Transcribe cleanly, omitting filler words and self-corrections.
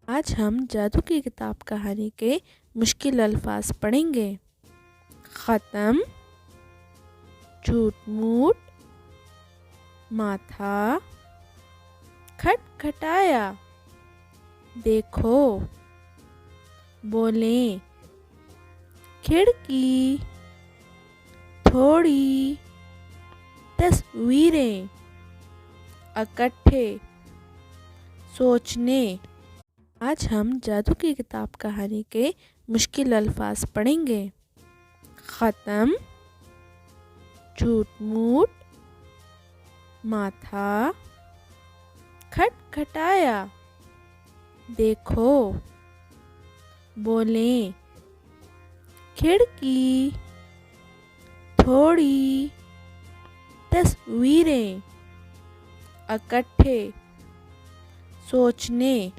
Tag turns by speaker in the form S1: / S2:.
S1: आज हम जादू की किताब कहानी के मुश्किल अल्फाज पढ़ेंगे। ख़त्म, झूठ मूठ, माथा, खटखटाया, देखो, बोलें, खिड़की, थोड़ी, तस्वीरें, इकट्ठे, सोचने। आज हम जादू की किताब कहानी के मुश्किल अल्फाज पढ़ेंगे। ख़त्म, झूठ मूठ, माथा, खटखटाया, देखो, बोलें, खिड़की, थोड़ी, तस्वीरें, इकट्ठे, सोचने।